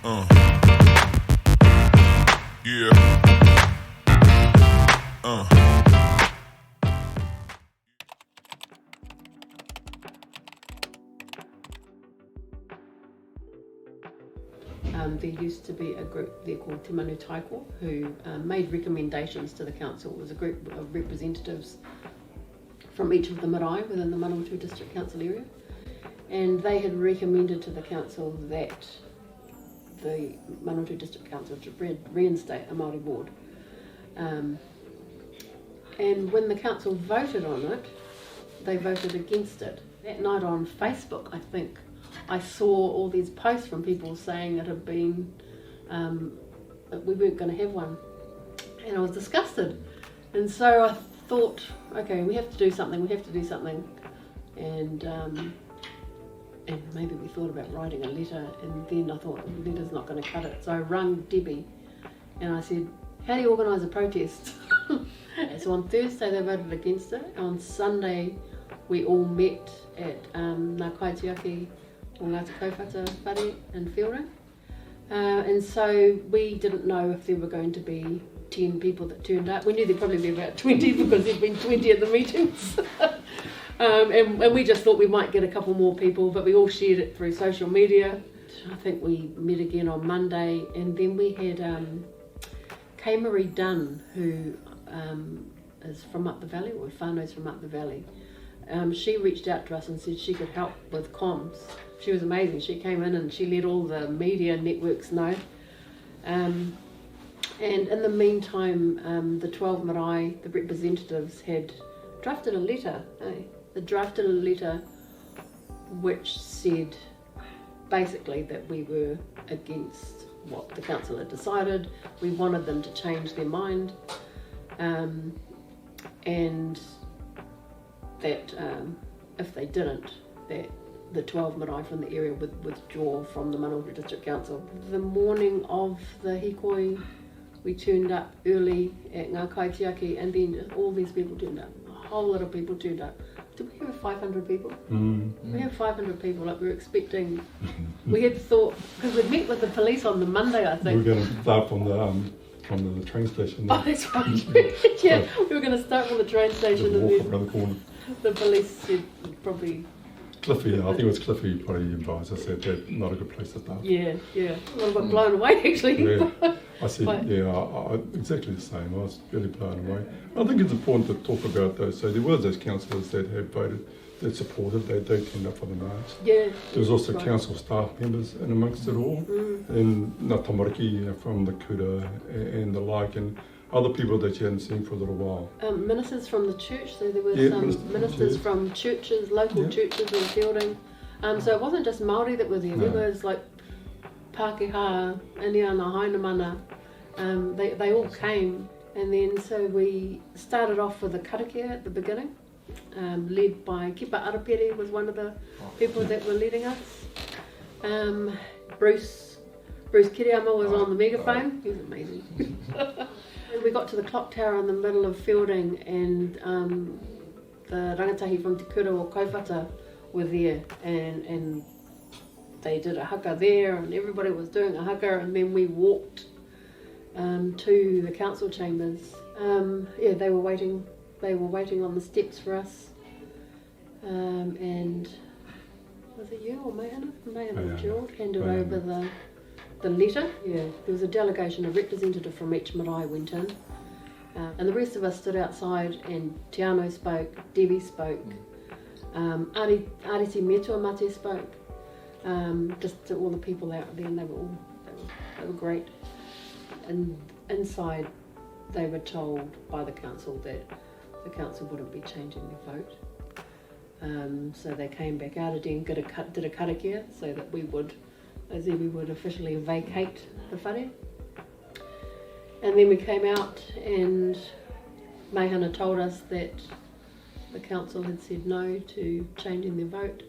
Yeah. There used to be a group there called Te Manu Taiko who made recommendations to the council. It was a group of representatives from each of the marae within the Manawatu District Council area, and they had recommended to the council that the Manawatu District Council should reinstate a Māori board. And when the council voted on it, they voted against it. That night on Facebook, I think, I saw all these posts from people saying it had been, that we weren't going to have one. And I was disgusted. And so I thought, okay, we have to do something. And maybe we thought about writing a letter, and then I thought, a letter's not going to cut it. So I rang Debbie and I said, how do you organise a protest? So on Thursday they voted against it. On Sunday we all met at Ngā Kaitiaki o Ngāti Kaupata whare in Whiora. And so we didn't know if there were going to be 10 people that turned up. We knew there'd probably be about 20 because there'd been 20 at the meetings. And we just thought we might get a couple more people, but we all shared it through social media. I think we met again on Monday, and then we had Kay Marie Dunn, who is from up the valley, or whānau's from up the valley. She reached out to us and said she could help with comms. She was amazing. She came in and she let all the media networks know. And in the meantime, the 12 marae, the representatives, had drafted a letter. They drafted a letter which said basically that we were against what the council had decided. We wanted them to change their mind, and that if they didn't, that the 12 marae from the area would withdraw from the Manawatu District Council. The morning of the hikoi, we turned up early at Ngā Kaitiaki, and then all these people turned up. A whole lot of people turned up. Did we have 500 people? We had 500 people. Like we were expecting. We had thought, because we met with the police on the Monday, I think. We were going to start from the train station. Oh, that's right. Yeah, we were going to start from the train station, and then around the corner. The police said probably. Cliffy, I think it was Cliffy probably advised us that that's not a good place to start. Yeah. Well, I got blown away actually. Yeah. I said, I exactly the same. I was really blown away. I think it's important to talk about those. So there was those councillors that had voted, that supported, they turned up for the march. Yeah. There was also council staff members in amongst it all, and Ngā Tamariki from the Kura and the like, and other people that you hadn't seen for a little while. Ministers from the church, so there were some ministers from churches, local churches in Fielding. So it wasn't just Māori that were there, there was like Pākehā, Iniana, Hainamana, they all came, and then so we started off with a karakia at the beginning, led by Kipa Arapere was one of the people that were leading us. Bruce Kiriama was on the megaphone, he was amazing. We got to the clock tower in the middle of Fielding, and the rangatahi from Te Kura o Kaupata were there, and they did a haka there, and everybody was doing a haka, and then we walked to the council chambers. They were waiting on the steps for us, and was it you or Mayana Gerald handed over the letter. Yeah, there was a delegation, a representative from each marae went in, and the rest of us stood outside, and Te Ano spoke, Debbie spoke, Ariti Metua Mate spoke, just to all the people out there, and they were great. And inside they were told by the council that the council wouldn't be changing their vote. So they came back out again, did a karakia so that we would officially vacate the whare. And then we came out, and Meihana told us that the council had said no to changing their vote,